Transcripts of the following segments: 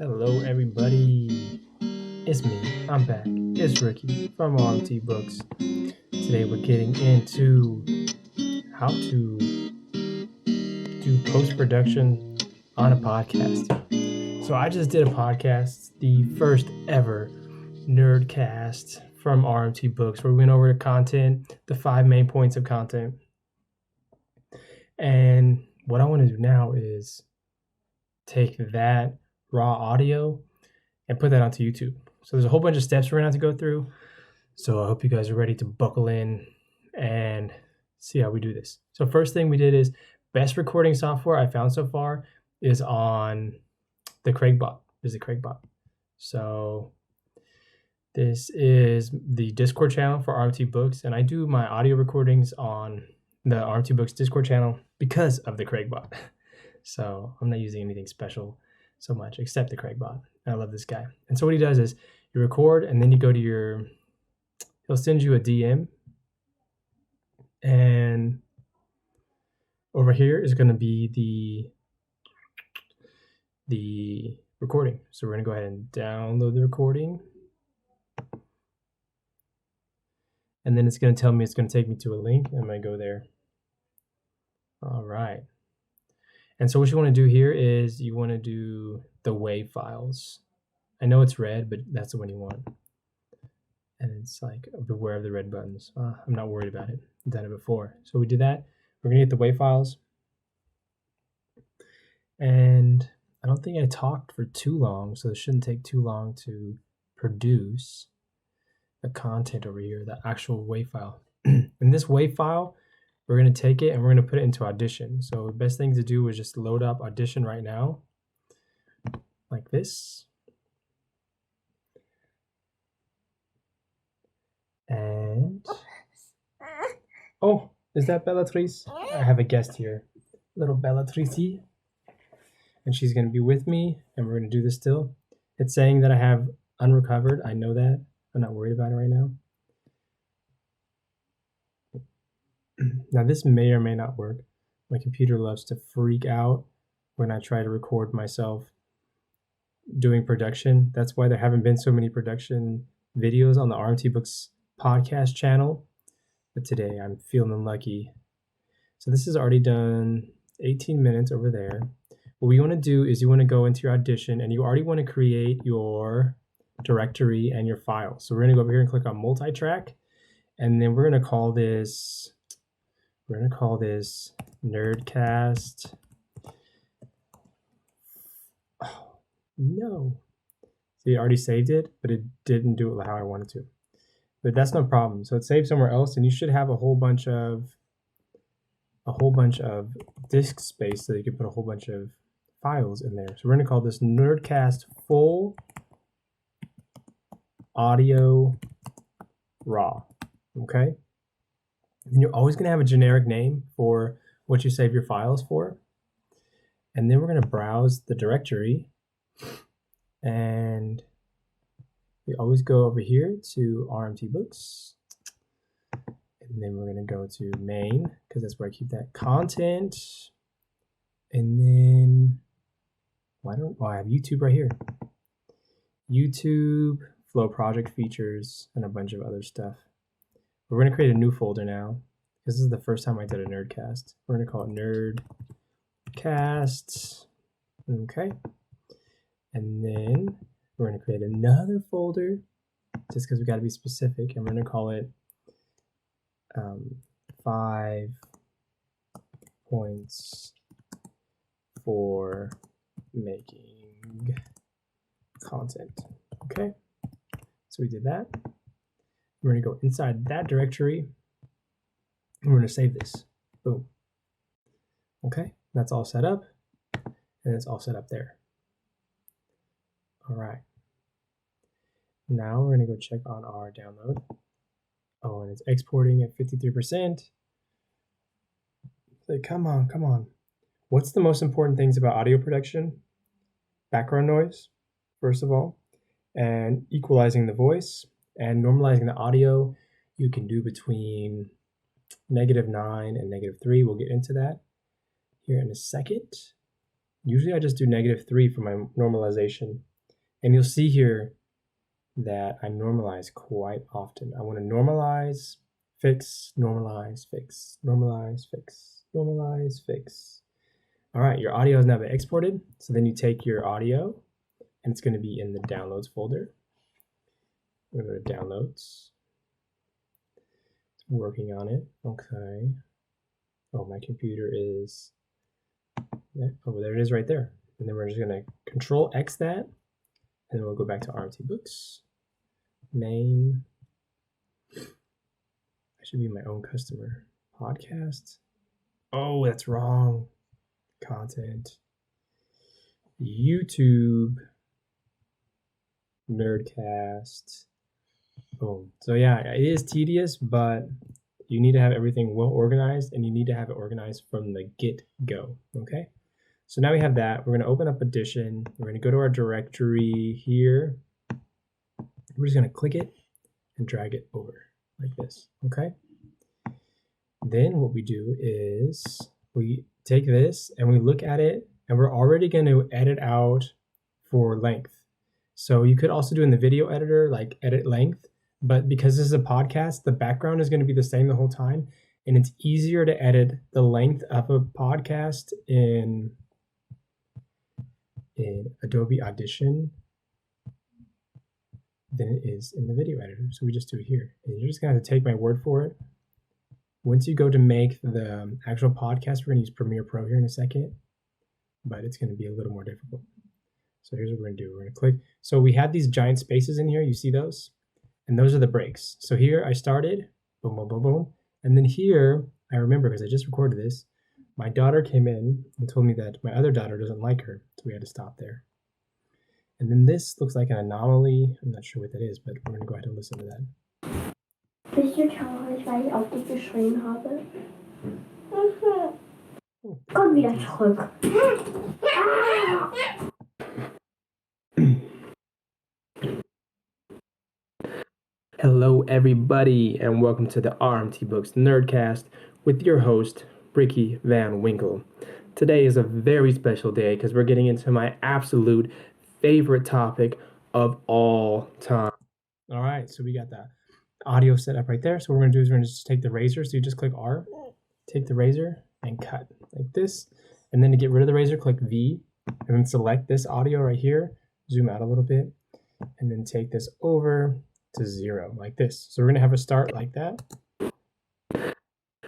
Hello everybody, it's me, I'm back, it's Ricky from RMT Books. Today we're getting into how to do post-production on a podcast. So I just did a podcast, the first ever nerdcast from RMT Books, where we went over the content, the 5 main points of content. And what I want to do now is take that raw audio and put that onto YouTube. So there's a whole bunch of steps we're gonna have to go through. So I hope you guys are ready to buckle in and see how we do this. So first thing we did is best recording software I found so far is on the Craigbot. So this is the Discord channel for RMT Books, and I do my audio recordings on the RMT Books Discord channel because of the Craigbot. So I'm not using anything special so much except the Craigbot. I love this guy. And so what he does is you record and then you go to he'll send you a DM, and over here is going to be the recording. So we're going to go ahead and download the recording. And then it's going to tell me, it's going to take me to a link. I'm going to go there. All right. And so what you want to do here is you want to do the WAV files. I know it's red, but that's the one you want. And it's like, beware of the red buttons. I'm not worried about it. I've done it before. So we did that. We're going to get the WAV files. And I don't think I talked for too long, so it shouldn't take too long to produce the content over here, the actual WAV file. In this WAV file, we're going to take it and we're going to put it into Audition. So the best thing to do is just load up Audition right now, like this. And, oh, is that Bellatrice? I have a guest here, little Bellatrice. And she's going to be with me, and we're going to do this still. It's saying that I have unrecovered. I know that. I'm not worried about it right now. Now this may or may not work. My computer loves to freak out when I try to record myself doing production. That's why there haven't been so many production videos on the RMT Books podcast channel. But today I'm feeling lucky. So this is already done 18 minutes over there. What we want to do is you want to go into your Audition and you already want to create your directory and your file. So we're going to go over here and click on Multitrack, and then we're going to call this Nerdcast. Oh, no. See, I already saved it, but it didn't do it how I wanted to. But that's no problem. So it's saved somewhere else, and you should have a whole bunch of disk space so you can put a whole bunch of files in there. So we're going to call this Nerdcast Full Audio Raw. Okay? And you're always going to have a generic name for what you save your files for. And then we're going to browse the directory, and we always go over here to RMT Books, and then we're going to go to main because that's where I keep that content. And then I have YouTube right here. YouTube, Flow Project Features, and a bunch of other stuff. We're going to create a new folder now. This is the first time I did a Nerdcast. We're going to call it Nerdcast. Okay. And then we're going to create another folder just because we got to be specific. And we're going to call it 5 points for making content. Okay. So we did that. We're going to go inside that directory, and we're going to save this. Boom. Okay, that's all set up, and it's all set up there. All right. Now we're going to go check on our download. Oh, and it's exporting at 53%. Like, come on. What's the most important things about audio production? Background noise, first of all, and equalizing the voice. And normalizing the audio, you can do between -9 and -3. We'll get into that here in a second. Usually I just do -3 for my normalization. And you'll see here that I normalize quite often. I want to normalize, fix, normalize, fix, normalize, fix, normalize, fix. All right, your audio has now been exported. So then you take your audio and it's going to be in the downloads folder. We're going to go to downloads. It's working on it. Okay. Oh, my computer is there. Oh, there it is right there. And then we're just going to Control X that. And then we'll go back to RMT Books. Main. I should be my own customer. Podcast. Oh, that's wrong. Content. YouTube. Nerdcast. Boom. So yeah, it is tedious, but you need to have everything well organized, and you need to have it organized from the get-go, okay? So now we have that. We're going to open up Audition. We're going to go to our directory here. We're just going to click it and drag it over like this, okay? Then what we do is we take this and we look at it, and we're already going to edit out for length. So you could also do in the video editor, like edit length, but because this is a podcast, the background is going to be the same the whole time, and it's easier to edit the length of a podcast in Adobe Audition than it is in the video editor. So we just do it here. And you're just going to have to take my word for it. Once you go to make the actual podcast, we're going to use Premiere Pro here in a second, but it's going to be a little more difficult. So here's what we're going to do. We're going to click. So we have these giant spaces in here. You see those? And those are the breaks. So here I started, boom, boom, boom, boom. And then here, I remember because I just recorded this, my daughter came in and told me that my other daughter doesn't like her. So we had to stop there. And then this looks like an anomaly. I'm not sure what that is, but we're going to go ahead and listen to that. Wisst ihr traurig, weil ich auf dich geschrien habe? Komm wieder zurück. Hello, everybody, and welcome to the RMT Books Nerdcast with your host, Ricky Van Winkle. Today is a very special day because we're getting into my absolute favorite topic of all time. All right, so we got that audio set up right there. So what we're going to do is we're going to just take the razor. So you just click R, take the razor, and cut like this. And then to get rid of the razor, click V, and then select this audio right here. Zoom out a little bit, and then take this over to 0 like this. So we're going to have a start like that.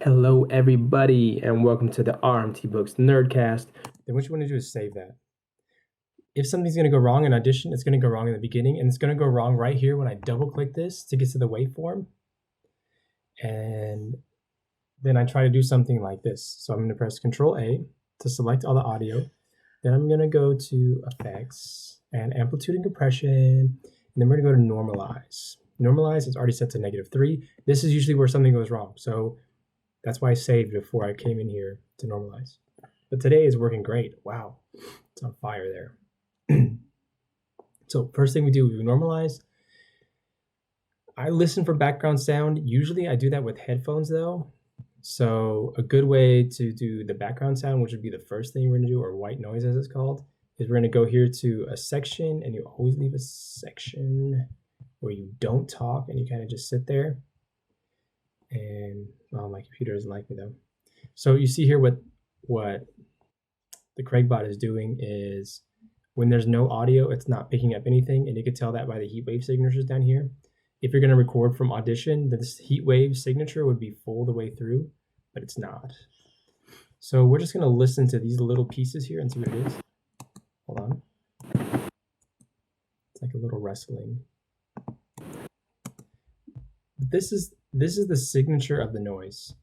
Hello, everybody, and welcome to the RMT Books Nerdcast. Then what you want to do is save that. If something's going to go wrong in Audition, it's going to go wrong in the beginning, and it's going to go wrong right here when I double click this to get to the waveform. And then I try to do something like this. So I'm going to press Control A to select all the audio. Then I'm going to go to Effects and Amplitude and Compression. And then we're going to go to Normalize. Normalize is already set to -3. This is usually where something goes wrong. So that's why I saved before I came in here to normalize. But today is working great. Wow, it's on fire there. So first thing we do, we normalize. I listen for background sound. Usually I do that with headphones though. So a good way to do the background sound, which would be the first thing we're gonna do, or white noise as it's called, is we're gonna go here to a section, and you always leave a section where you don't talk and you kind of just sit there. And oh, my computer doesn't like me though. So you see here what the Craigbot is doing is when there's no audio, it's not picking up anything, and you can tell that by the heat wave signatures down here. If you're going to record from Audition, this heat wave signature would be full the way through, but it's not. So we're just going to listen to these little pieces here and see what it is. Hold on. It's like a little rustling. This is the signature of the noise.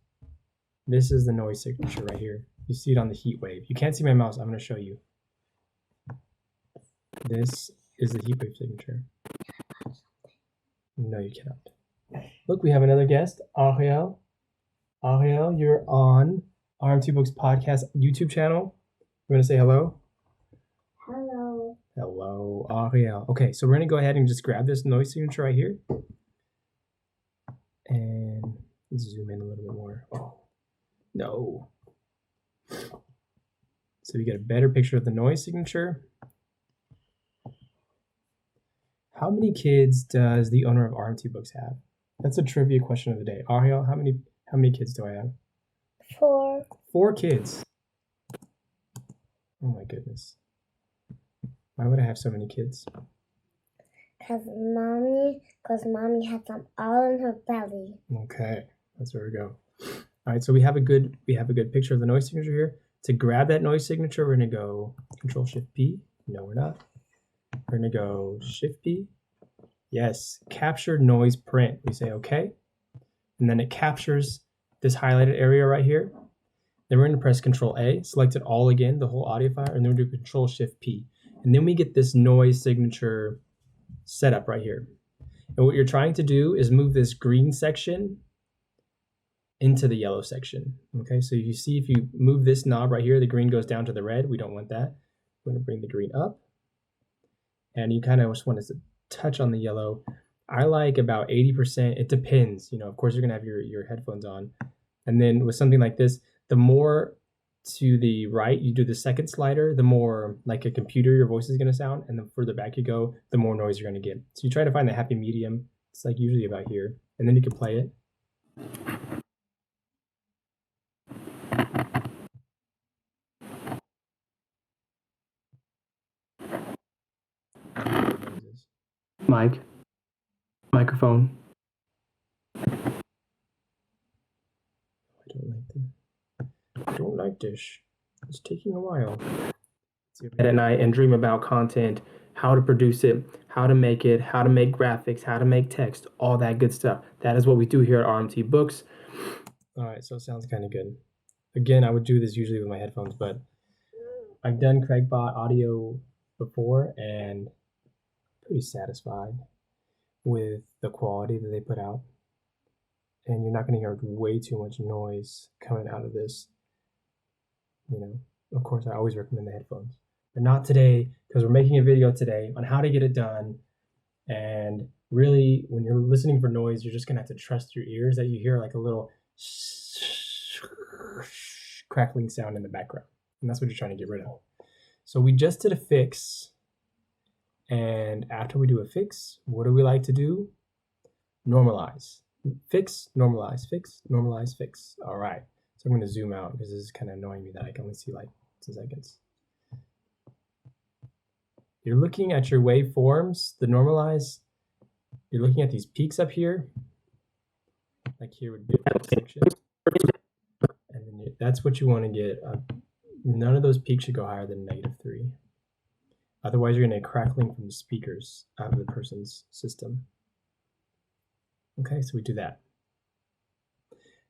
This is the noise signature right here. You see it on the heat wave. You can't see my mouse. I'm going to show you. This is the heat wave signature. No, you cannot. Look, we have another guest, Ariel. Ariel, you're on RMT Books Podcast YouTube channel. You want to say hello? Hello. Hello, Ariel. Okay, so we're going to go ahead and just grab this noise signature right here. And zoom in a little bit more. Oh, no. So you get a better picture of the noise signature. How many kids does the owner of RMT Books have? That's a trivia question of the day. Ariel, how many kids do I have? 4. 4 kids. Oh my goodness. Why would I have so many kids? Because mommy has them all in her belly. Okay, that's where we go. All right, so we have a good picture of the noise signature here. To grab that noise signature, we're gonna go Control Shift P. No, we're not. We're gonna go Shift P. Yes, capture noise print. We say okay, and then it captures this highlighted area right here. Then we're gonna press Control A, select it all again, the whole audio file, and then we do Control Shift P, and then we get this noise signature setup right here. And what you're trying to do is move this green section into the yellow section. Okay, so you see if you move this knob right here, the green goes down to the red. We don't want that. We're gonna bring the green up. And you kind of just want to touch on the yellow. I like about 80%. It depends. Of course, you're gonna have your headphones on. And then with something like this, the more to the right you do the second slider, the more like a computer your voice is gonna sound. And the further back you go, the more noise you're gonna get. So you try to find the happy medium. It's like usually about here. And then you can play it. Mic, microphone. I don't like this. It's taking a while. At night and dream about content, how to produce it, how to make it, how to make graphics, how to make text, all that good stuff. That is what we do here at RMT Books. All right, so it sounds kind of good. Again, I would do this usually with my headphones, but I've done Craigbot audio before and pretty satisfied with the quality that they put out. And you're not going to hear way too much noise coming out of this. Of course, I always recommend the headphones, but not today because we're making a video today on how to get it done. And really, when you're listening for noise, you're just going to have to trust your ears that you hear like a little crackling sound in the background. And that's what you're trying to get rid of. So we just did a fix. And after we do a fix, what do we like to do? Normalize. Fix, normalize, fix, normalize, fix. All right. So I'm going to zoom out because this is kind of annoying me that I can only see like 2 seconds. You're looking at your waveforms, the normalize. You're looking at these peaks up here. Like here would be a section. And then that's what you want to get. None of those peaks should go higher than -3. Otherwise, you're going to get crackling from the speakers out of the person's system. Okay, so we do that.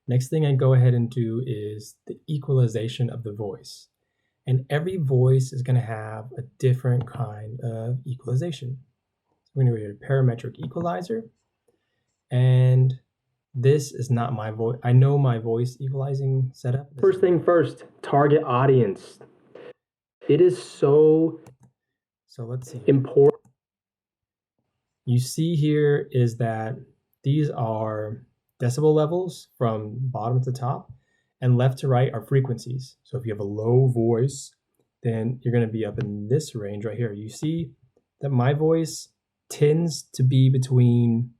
Next thing I go ahead and do is the equalization of the voice. And every voice is going to have a different kind of equalization. So we're going to go to parametric equalizer. And this is not my voice. I know my voice equalizing setup. First thing first, target audience. It is so let's see. Important. You see here is that these are decibel levels from bottom to top, and left to right are frequencies. So if you have a low voice, then you're going to be up in this range right here. You see that my voice tends to be between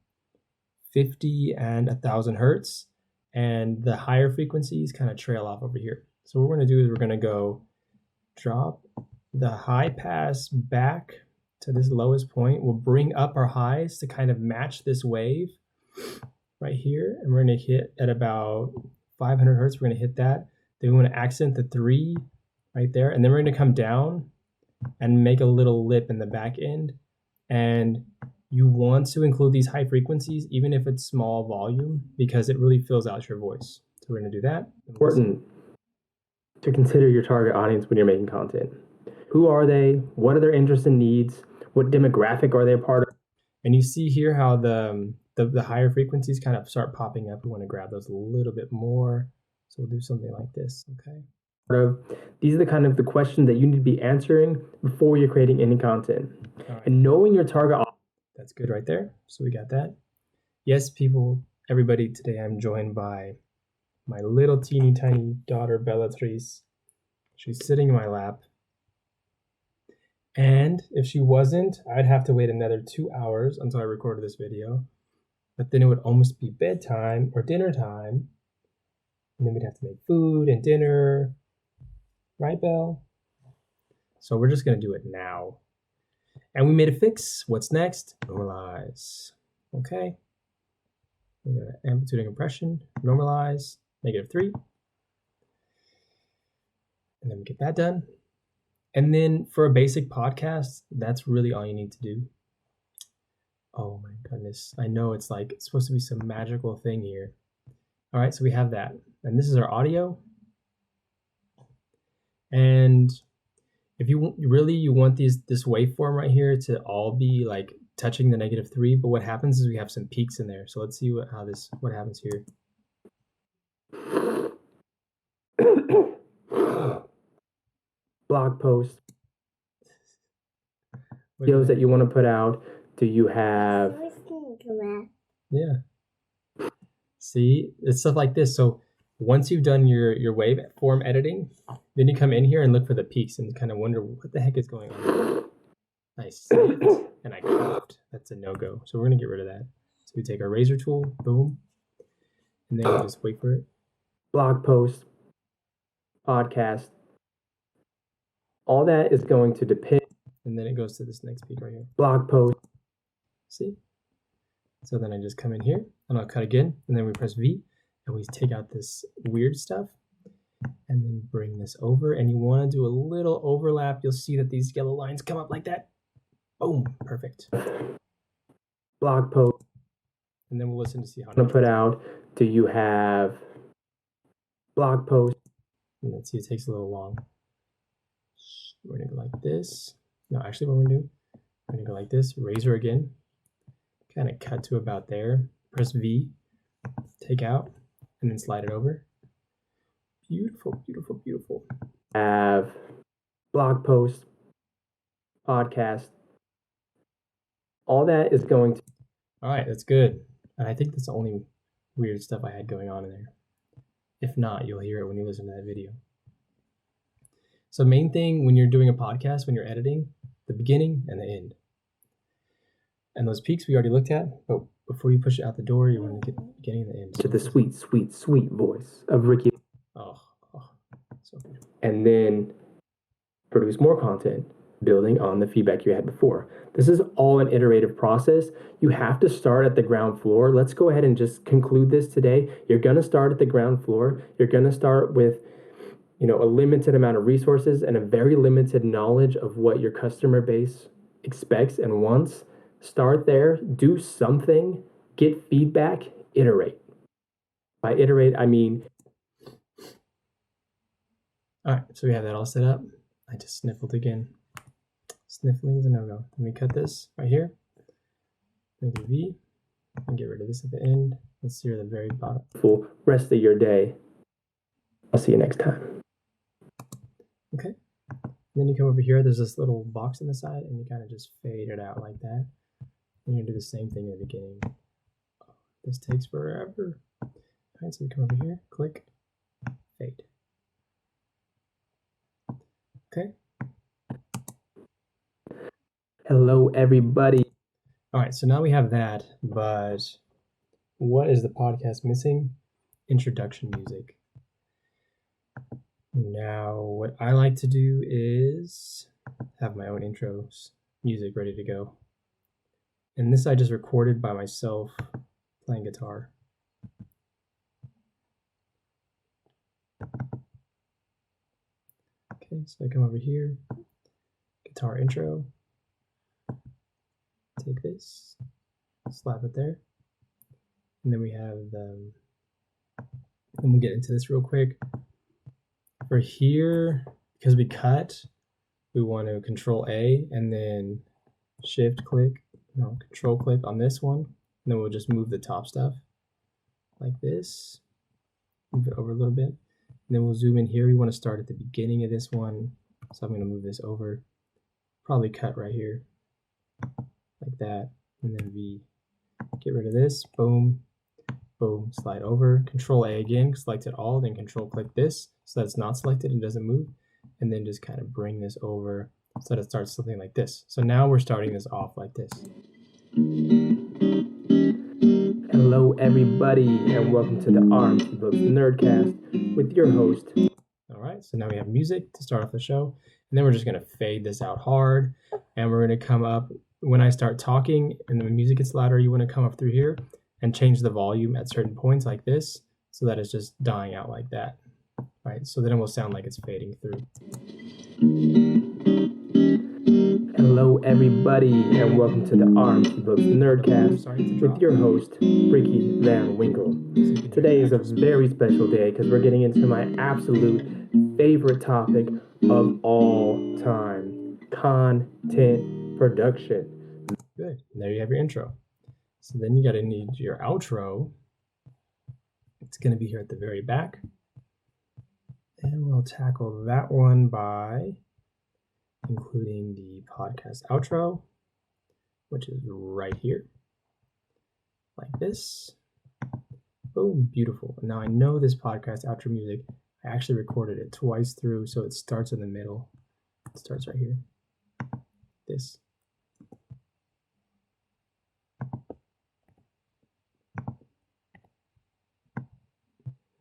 50 and 1,000 hertz, and the higher frequencies kind of trail off over here. So what we're going to do is we're going to go drop the high pass back to this lowest point. We'll bring up our highs to kind of match this wave right here. And we're going to hit at about 500 hertz. We're going to hit that. Then we want to accent the 3 right there. And then we're going to come down and make a little lip in the back end. And you want to include these high frequencies, even if it's small volume, because it really fills out your voice. So we're going to do that. Important to consider your target audience when you're making content. Who are they? What are their interests and needs? What demographic are they a part of? And you see here how the higher frequencies kind of start popping up. We want to grab those a little bit more. So we'll do something like this, okay? These are the kind of the questions that you need to be answering before you're creating any content. Right. And knowing your target audience. That's good right there. So we got that. Yes, people, everybody, today I'm joined by my little teeny tiny daughter, Bellatrice. She's sitting in my lap. And if she wasn't, I'd have to wait another 2 hours until I recorded this video. But then it would almost be bedtime or dinner time. And then we'd have to make food and dinner. Right, Belle? So we're just going to do it now. And we made a fix. What's next? Normalize. Okay. We're going to amplitude and compression, normalize, -3. And then we get that done. And then for a basic podcast, that's really all you need to do. Oh my goodness. I know it's like, it's supposed to be some magical thing here. All right, so we have that. And this is our audio. And if you want this waveform right here to all be like touching the -3, but what happens is we have some peaks in there. So let's see what happens here. Blog post. Videos that you want to put out. Do you have? Yeah. See, it's stuff like this. So once you've done your waveform editing, then you come in here and look for the peaks and kind of wonder what the heck is going on. I saved and I coughed. That's a no-go. So we're going to get rid of that. So we take our razor tool, boom, and then we just wait for it. Blog post, podcast, all that is going to depend. And then it goes to this next peak right here. Blog post. See? So then I just come in here and I'll cut again, and then we press V and we take out this weird stuff and then bring this over, and you want to do a little overlap. You'll see that these yellow lines come up like that. Boom, perfect. Blog post. And then we'll listen to see how I'm going to put out. Do you have blog post? And let's see, it takes a little long. We're going to go like this. No, actually what we're going to do, we're going to go like this, razor again. Kind of cut to about there, press V, take out, and then slide it over. Beautiful, beautiful, beautiful. Have blog post, podcast, all that is going to. All right, that's good. And I think that's the only weird stuff I had going on in there. If not, you'll hear it when you listen to that video. So main thing when you're doing a podcast, when you're editing, the beginning and the end. And those peaks we already looked at, but before you push it out the door, you want to get the beginning and the end. To the sweet, sweet, sweet voice of Ricky. Oh, so beautiful. And then produce more content, building on the feedback you had before. This is all an iterative process. You have to start at the ground floor. Let's go ahead and just conclude this today. You're going to start at the ground floor. You're going to start with, a limited amount of resources and a very limited knowledge of what your customer base expects and wants. Start there, do something, get feedback, iterate. By iterate, I mean... All right, so we have that all set up. I just sniffled again. Sniffling is a no-go. Let me cut this right here. Then do V, and get rid of this at the end. Let's see at the very bottom. Full rest of your day. I'll see you next time. Okay. And then you come over here, there's this little box on the side, and you kind of just fade it out like that. And you do the same thing in the beginning. This takes forever. All right, so we come over here, click, fade. Okay. Hello, everybody. All right, so now we have that, but what is the podcast missing? Introduction music. Now, what I like to do is have my own intros music ready to go. And this I just recorded by myself playing guitar. Okay, so I come over here, guitar intro, take this, slap it there, and then we have and we'll get into this real quick. For here, because we cut, we want to Control A and then Control click on this one, and then we'll just move the top stuff like this, move it over a little bit, and then we'll zoom in here. We want to start at the beginning of this one, so I'm going to move this over, probably cut right here like that, and then V, get rid of this, boom, boom, slide over, Control A again, select it all, then Control click this so that's not selected and doesn't move, and then just kind of bring this over So that starts something like this. So now we're starting this off like this. Hello, everybody, and welcome to the RMT Books Nerdcast with your host. All right, so now we have music to start off the show, and then we're just going to fade this out hard, and we're going to come up when I start talking and the music gets louder. You want to come up through here and change the volume at certain points like this, so that it's just dying out like that. Right, so then it will sound like it's fading through. Hello, everybody, and welcome to the RMT Books Nerdcast with your host, Ricky Van Winkle. Today is a very special day because we're getting into my absolute favorite topic of all time, content production. Good, and there you have your intro. So then you gotta need your outro. It's gonna be here at the very back. And we'll tackle that one by including the podcast outro, which is right here, like this. Boom, beautiful. Now I know this podcast outro music, I actually recorded it twice through, so it starts in the middle. It starts right here, this.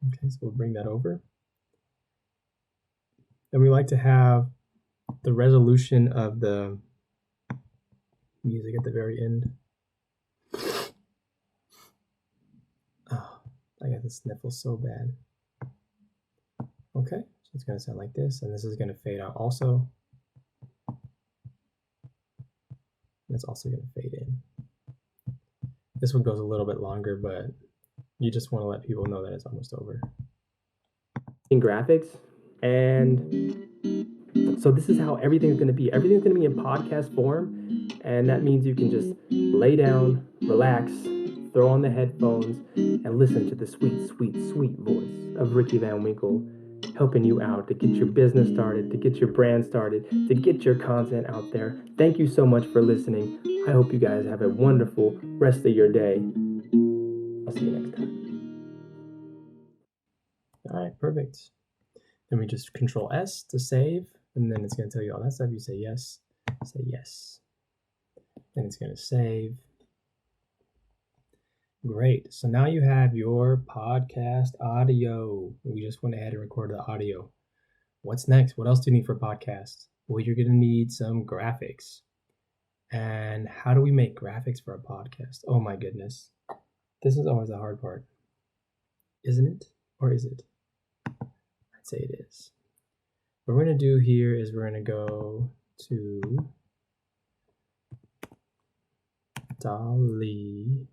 Okay, so we'll bring that over. Then we like to have the resolution of the music at the very end. Oh, I got the sniffle so bad. Okay, so it's gonna sound like this, and this is gonna fade out also. And it's also gonna fade in. This one goes a little bit longer, but you just want to let people know that it's almost over. In graphics, and so this is how everything's going to be. Everything's going to be in podcast form, and that means you can just lay down, relax, throw on the headphones, and listen to the sweet, sweet, sweet voice of Ricky Van Winkle, helping you out to get your business started, to get your brand started, to get your content out there. Thank you so much for listening. I hope you guys have a wonderful rest of your day. I'll see you next time. All right, perfect. Then we just Control S to save, and then it's going to tell you all that stuff. You say yes, and it's going to save. Great. So now you have your podcast audio. We just went ahead and recorded the audio. What's next? What else do you need for podcasts? Well, you're going to need some graphics. And how do we make graphics for a podcast? Oh my goodness. This is always the hard part. Isn't it? Or is it? I'd say it is. What we're going to do here is we're going to go to DALL-E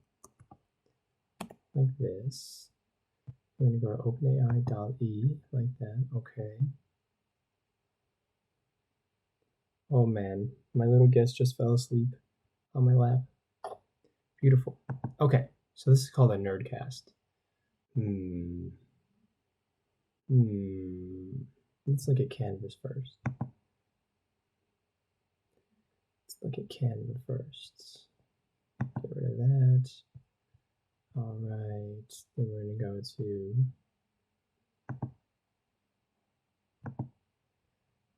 like this. We're going to go to OpenAI DALL-E like that. Okay. Oh man, my little guest just fell asleep on my lap. Beautiful. Okay, so this is called a nerdcast. Let's look at Canvas first. Get rid of that. All right, then we're going to go to,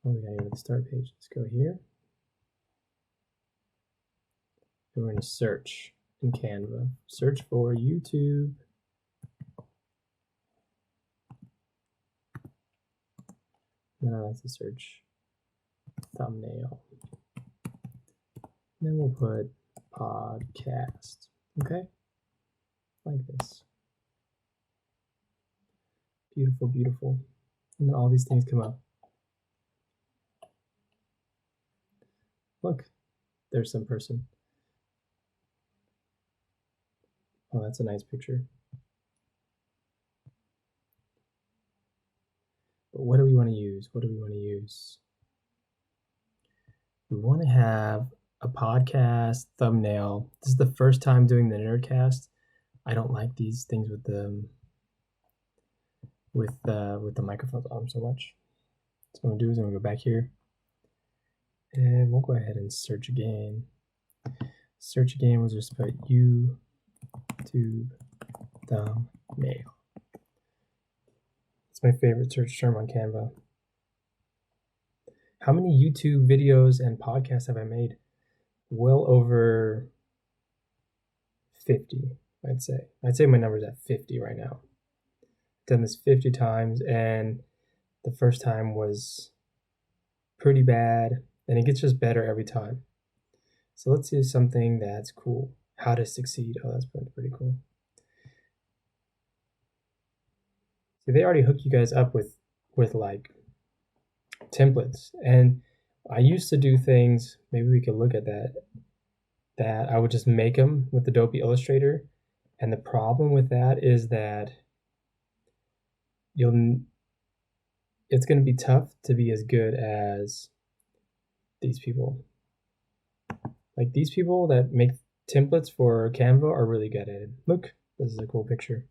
we got to go to the start page. Let's go here. And we're going to search in Canva. Search for YouTube. Then I like to search thumbnail. Then we'll put podcast. Okay, like this. Beautiful, beautiful. And then all these things come up. Look, there's some person. Oh, that's a nice picture. But what do we want to use? We want to have a podcast thumbnail. This is the first time doing the Nerdcast. I don't like these things with the microphones on so much. So what I'm gonna do is I'm gonna go back here, and we'll go ahead and search again. We'll just put YouTube thumbnail. It's my favorite search term on Canva. How many YouTube videos and podcasts have I made? Well over 50, I'd say. I'd say my number's at 50 right now. Done this 50 times, and the first time was pretty bad, and it gets just better every time. So let's do something that's cool. How to succeed. Oh, that's pretty cool. See, they already hook you guys up with like templates, and I used to do things, maybe we could look at that I would just make them with Adobe Illustrator, and the problem with that is that it's going to be tough to be as good as these people. Like these people that make templates for Canva are really good at it. Look, this is a cool picture.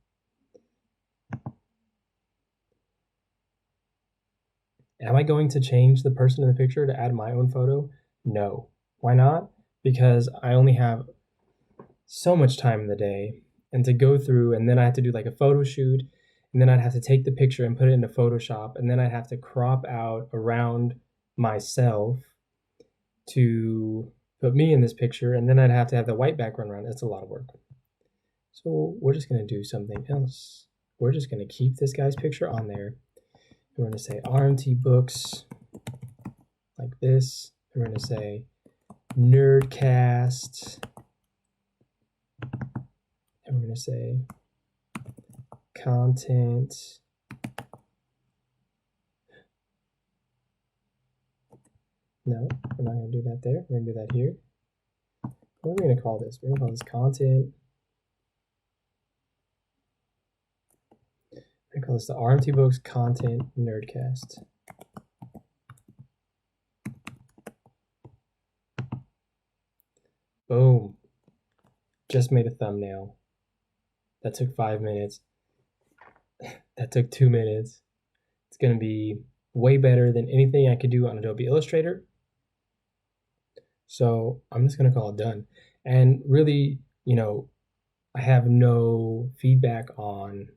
Am I going to change the person in the picture to add my own photo? No. Why not? Because I only have so much time in the day, and to go through, and then I have to do like a photo shoot, and then I'd have to take the picture and put it into Photoshop, and then I'd have to crop out around myself to put me in this picture, and then I'd have to have the white background around. It's a lot of work. So we're just going to do something else. We're just going to keep this guy's picture on there. We're going to say RMT Books like this. We're going to say Nerdcast. And we're going to say content. No, we're not going to do that there. We're going to do that here. What are we going to call this? We're going to call this content. We're going to call this the RMT Books Content Nerdcast. Boom. Just made a thumbnail. That took 5 minutes. That took 2 minutes. It's going to be way better than anything I could do on Adobe Illustrator. So I'm just going to call it done. And really, I have no feedback on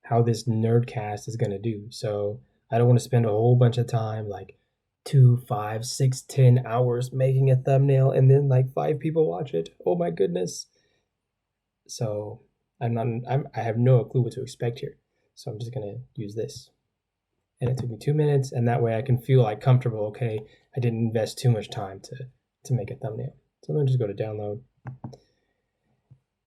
how this Nerdcast is going to do. So I don't want to spend a whole bunch of time, like 2, 5, 6, 10 hours making a thumbnail and then like 5 people watch it. Oh my goodness. So I have no clue what to expect here. So I'm just going to use this. And it took me 2 minutes, and that way I can feel like comfortable. Okay, I didn't invest too much time to make a thumbnail. So then just go to download,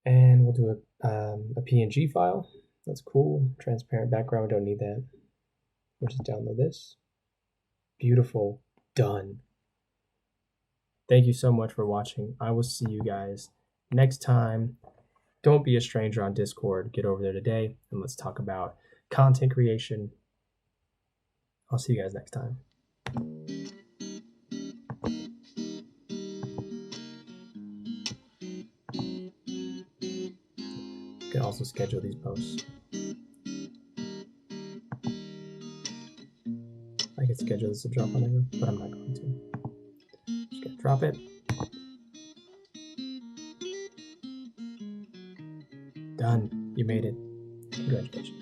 and we'll do a PNG file. That's cool. Transparent background, we don't need that. We'll just download this. Beautiful. Done. Thank you so much for watching. I will see you guys next time. Don't be a stranger on Discord. Get over there today, and let's talk about content creation. I'll see you guys next time. You can also schedule these posts. I could schedule this to drop whenever, but I'm not going to. Just gonna drop it. Done. You made it. Congratulations.